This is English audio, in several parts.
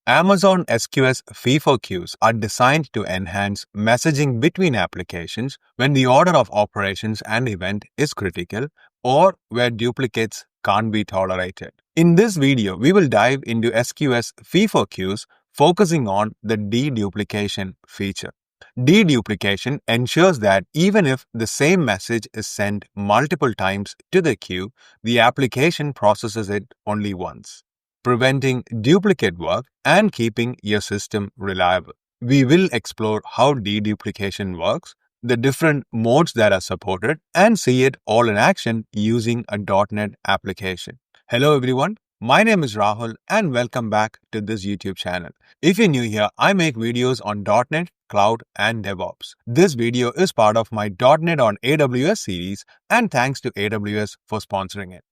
Amazon SQS FIFO queues are designed to enhance messaging between applications when the order of operations and event is critical or where duplicates can't be tolerated. In this video, we will dive into SQS FIFO queues focusing on the deduplication feature. Deduplication ensures that even if the same message is sent multiple times to the queue, the application processes it only once, preventing duplicate work and keeping your system reliable. We will explore how deduplication works, the different modes that are supported, and see it all in action using a .NET application. Hello everyone, my name is Rahul and welcome back to this YouTube channel. If you're new here, I make videos on .NET, Cloud, and DevOps. This video is part of my .NET on AWS series, and thanks to AWS for sponsoring it.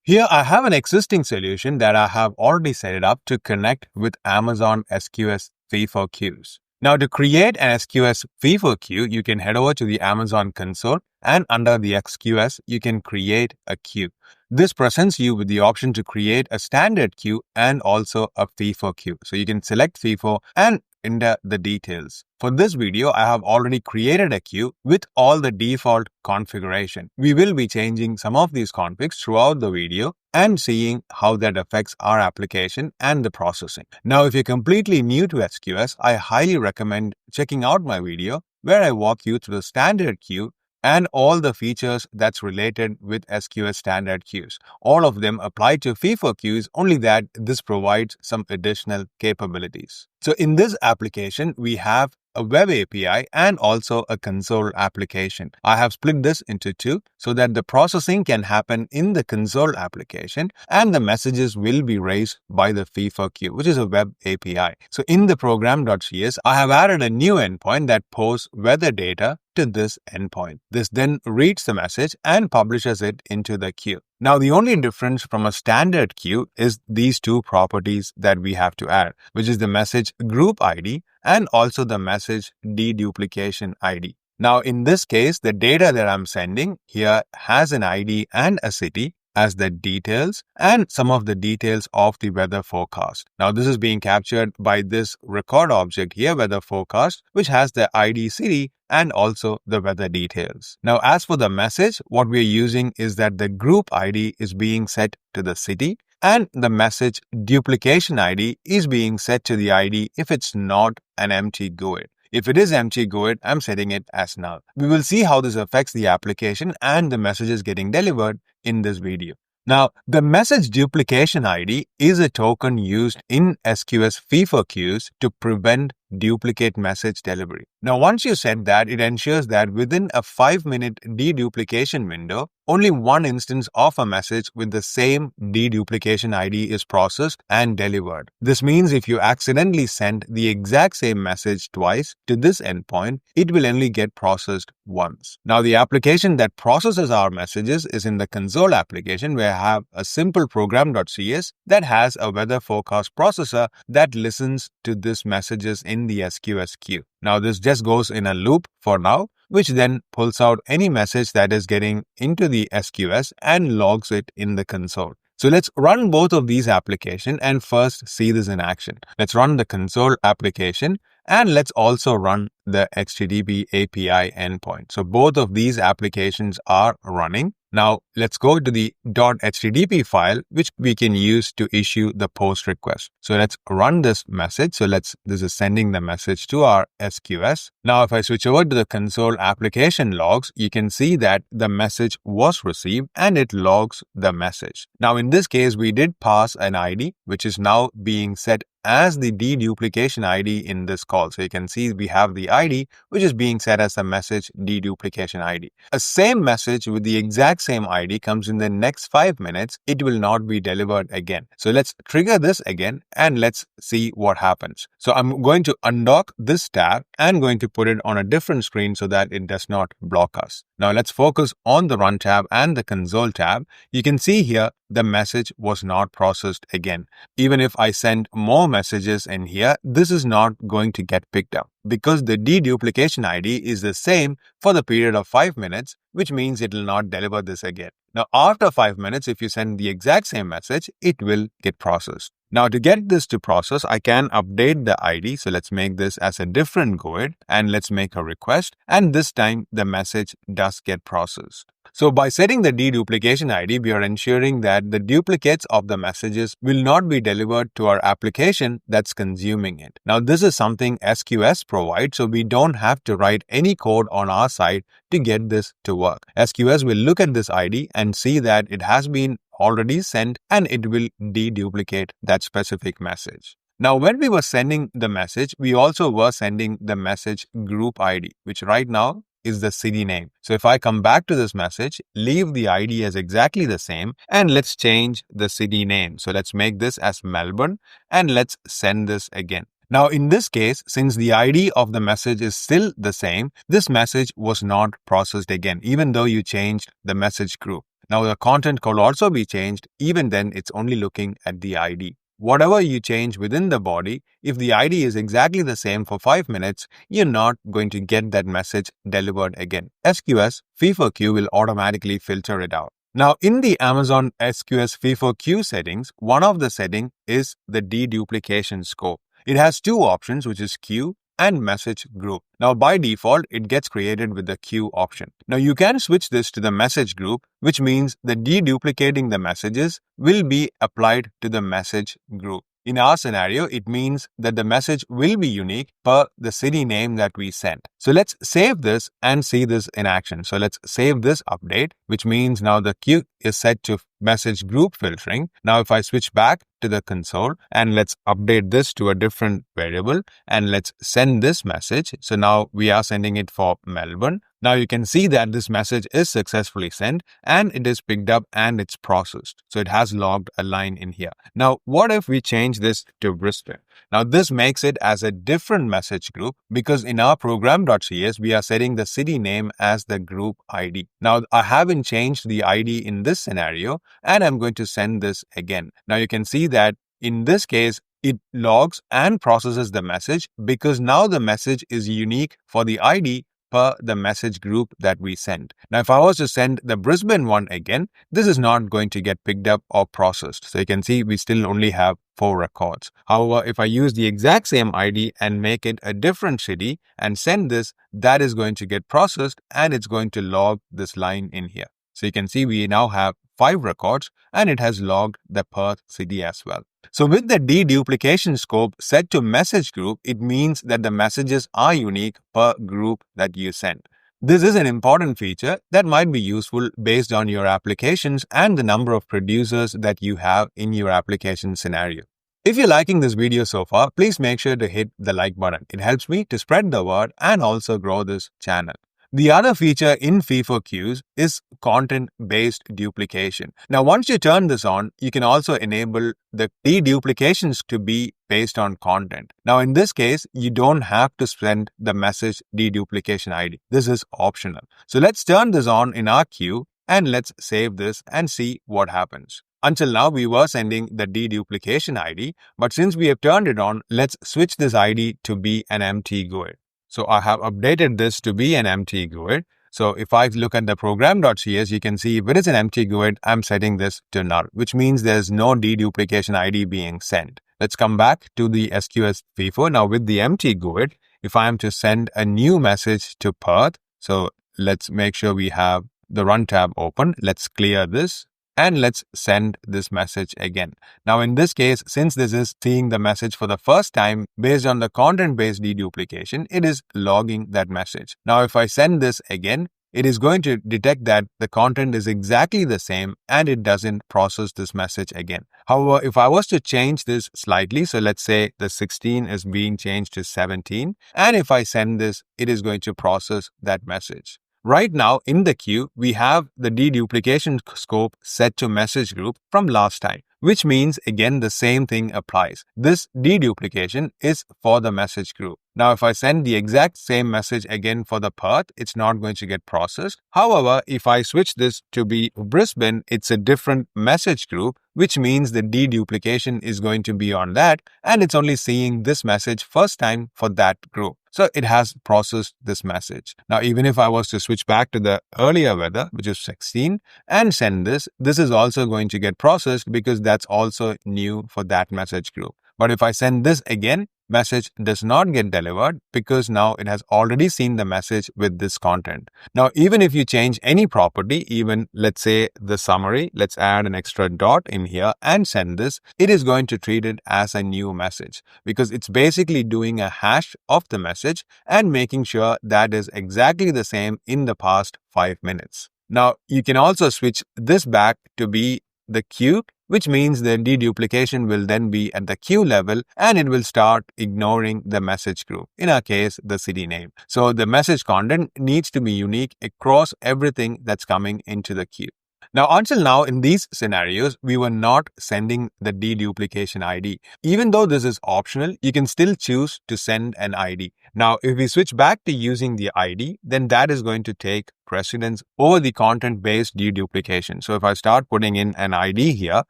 Here I have an existing solution that I have already set it up to connect with Amazon SQS FIFO queues. Now to create an SQS FIFO queue, you can head over to the Amazon console and under the SQS, you can create a queue. This presents you with the option to create a standard queue and also a FIFO queue. So you can select FIFO and enter the details. For this video, I have already created a queue with all the default configuration. We will be changing some of these configs throughout the video and seeing how that affects our application and the processing. Now, if you're completely new to SQS, I highly recommend checking out my video where I walk you through the standard queue and all the features that's related with SQS standard queues. All of them apply to FIFO queues, only that this provides some additional capabilities. So in this application, we have a web API and also a console application. I have split this into two so that the processing can happen in the console application and the messages will be raised by the FIFO queue, which is a web API. So in the program.cs, I have added a new endpoint that posts weather data to this endpoint. This then reads the message and publishes it into the queue. Now, the only difference from a standard queue is these two properties that we have to add, which is the message group ID and also the message deduplication ID. Now, in this case, the data that I'm sending here has an ID and a city as the details and some of the details of the weather forecast. Now, this is being captured by this record object here, weather forecast, which has the ID city and also the weather details. Now, as for the message, what we're using is that the group ID is being set to the city and the message duplication ID is being set to the ID if it's not an empty GUID. If it is empty GUID, I'm setting it as null. We will see how this affects the application and the messages getting delivered in this video. Now, the message duplication ID is a token used in SQS FIFO queues to prevent duplicate message delivery. Now, once you set that, it ensures that within a 5-minute deduplication window, only one instance of a message with the same deduplication ID is processed and delivered. This means if you accidentally send the exact same message twice to this endpoint, it will only get processed once. Now, the application that processes our messages is in the console application where I have a simple program.cs that has a weather forecast processor that listens to these messages in the SQS queue. Now, this just goes in a loop for now, which then pulls out any message that is getting into the SQS and logs it in the console. So let's run both of these applications and first see this in action. Let's run the console application and let's also run the HTTP API endpoint. So both of these applications are running. Now let's go to the .htdp file, which we can use to issue the post request. So let's run this message. So this is sending the message to our SQS. Now, if I switch over to the console application logs, you can see that the message was received and it logs the message. Now, in this case, we did pass an ID, which is now being set as the deduplication ID in this call. So you can see we have the ID, which is being set as a message deduplication ID. A same message with the exact same ID comes in the next 5 minutes. It will not be delivered again. So let's trigger this again and let's see what happens. So I'm going to undock this tab and going to put it on a different screen so that it does not block us. Now let's focus on the Run tab and the Console tab. You can see here the message was not processed again. Even if I send more messages in here, this is not going to get picked up because the deduplication ID is the same for the period of 5 minutes, which means it will not deliver this again. Now, after 5 minutes, if you send the exact same message, it will get processed. Now to get this to process, I can update the ID. So let's make this as a different GUID and let's make a request. And this time the message does get processed. So by setting the deduplication ID, we are ensuring that the duplicates of the messages will not be delivered to our application that's consuming it. Now this is something SQS provides, so we don't have to write any code on our side to get this to work. SQS will look at this ID and see that it has been already sent and it will deduplicate that specific message. Now, when we were sending the message, we also were sending the message group ID, which right now is the city name. So if I come back to this message, leave the ID as exactly the same, and let's change the city name. So let's make this as Melbourne and let's send this again. Now, in this case, since the ID of the message is still the same, this message was not processed again, even though you changed the message group. Now, the content could also be changed. Even then, it's only looking at the ID. Whatever you change within the body, if the ID is exactly the same for 5 minutes, you're not going to get that message delivered again. SQS FIFO queue will automatically filter it out. Now, in the Amazon SQS FIFO queue settings, one of the settings is the deduplication scope. It has two options, which is queue and message group. Now, by default, it gets created with the queue option. Now, you can switch this to the message group, which means the deduplicating the messages will be applied to the message group. In our scenario, it means that the message will be unique per the city name that we sent. So let's save this and see this in action. So let's save this update, which means now the queue is set to message group filtering. Now, if I switch back to the console and let's update this to a different variable and let's send this message. So now we are sending it for Melbourne. Now you can see that this message is successfully sent and it is picked up and it's processed. So it has logged a line in here. Now, what if we change this to Brisbane? Now this makes it as a different message group because in our program.cs, we are setting the city name as the group ID. Now I haven't changed the ID in this scenario and I'm going to send this again. Now you can see that in this case, it logs and processes the message because now the message is unique for the ID per the message group that we sent. Now, if I was to send the Brisbane one again, this is not going to get picked up or processed. So you can see we still only have 4 records. However, if I use the exact same ID and make it a different city and send this, that is going to get processed and it's going to log this line in here. So you can see we now have 5 records and it has logged the Perth city as well. So with the deduplication scope set to message group, it means that the messages are unique per group that you send. This is an important feature that might be useful based on your applications and the number of producers that you have in your application scenario. If you're liking this video so far, please make sure to hit the like button. It helps me to spread the word and also grow this channel. The other feature in FIFO queues is content-based duplication. Now, once you turn this on, you can also enable the deduplications to be based on content. Now, in this case, you don't have to send the message deduplication ID. This is optional. So let's turn this on in our queue and let's save this and see what happens. Until now, we were sending the deduplication ID, but since we have turned it on, let's switch this ID to be an empty GUID. So I have updated this to be an empty GUID. So if I look at the program.cs, you can see if it is an empty GUID, I'm setting this to null, which means there's no deduplication ID being sent. Let's come back to the SQS FIFO. Now with the empty GUID, if I am to send a new message to Perth, so let's make sure we have the run tab open. Let's clear this. And let's send this message again. Now, in this case, since this is seeing the message for the first time based on the content-based deduplication, it is logging that message. Now, if I send this again, it is going to detect that the content is exactly the same and it doesn't process this message again. However, if I was to change this slightly, so let's say the 16 is being changed to 17, and if I send this, it is going to process that message. Right now, in the queue, we have the deduplication scope set to message group from last time, which means, again, the same thing applies. This deduplication is for the message group. Now, if I send the exact same message again for the Perth, it's not going to get processed. However, if I switch this to be Brisbane, it's a different message group, which means the deduplication is going to be on that, and it's only seeing this message first time for that group. So it has processed this message. Now, even if I was to switch back to the earlier weather, which is 16, and send this is also going to get processed because that's also new for that message group. But if I send this again, message does not get delivered because now it has already seen the message with this content. Now, even if you change any property, even let's say the summary, let's add an extra dot in here and send this, it is going to treat it as a new message because it's basically doing a hash of the message and making sure that is exactly the same in the past 5 minutes. Now, you can also switch this back to be the queue, which means the deduplication will then be at the queue level and it will start ignoring the message group, in our case, the city name. So the message content needs to be unique across everything that's coming into the queue. Now, until now, in these scenarios, we were not sending the deduplication ID. Even though this is optional, you can still choose to send an ID. Now, if we switch back to using the ID, then that is going to take precedence over the content-based deduplication. So if I start putting in an ID here,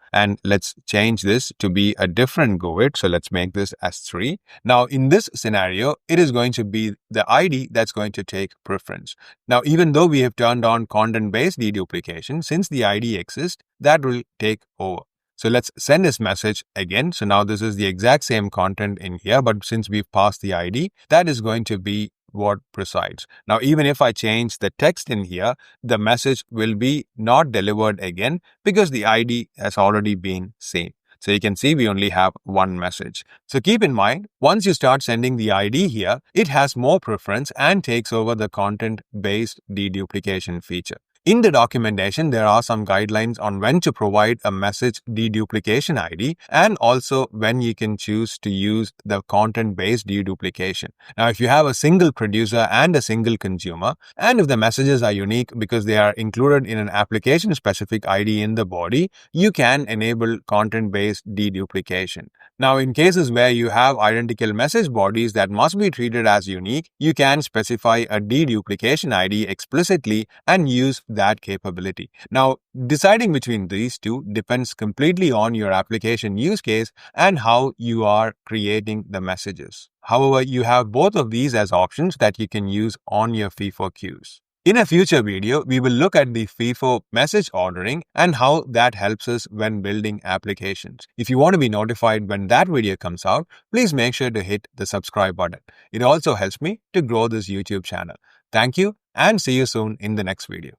and let's change this to be a different GUID, so let's make this as 3. Now, in this scenario, it is going to be the ID that's going to take preference. Now, even though we have turned on content-based deduplication, since the ID exists, that will take over. So let's send this message again. So now this is the exact same content in here, but since we've passed the ID, that is going to be what presides. Now, even if I change the text in here, the message will be not delivered again because the ID has already been seen. So you can see we only have one message. So keep in mind, once you start sending the ID here, it has more preference and takes over the content-based deduplication feature. In the documentation, there are some guidelines on when to provide a message deduplication ID and also when you can choose to use the content-based deduplication. Now, if you have a single producer and a single consumer, and if the messages are unique because they are included in an application-specific ID in the body, you can enable content-based deduplication. Now, in cases where you have identical message bodies that must be treated as unique, you can specify a deduplication ID explicitly and use that capability. Now, deciding between these two depends completely on your application use case and how you are creating the messages. However, you have both of these as options that you can use on your FIFO queues. In a future video, we will look at the FIFO message ordering and how that helps us when building applications. If you want to be notified when that video comes out, please make sure to hit the subscribe button. It also helps me to grow this YouTube channel. Thank you and see you soon in the next video.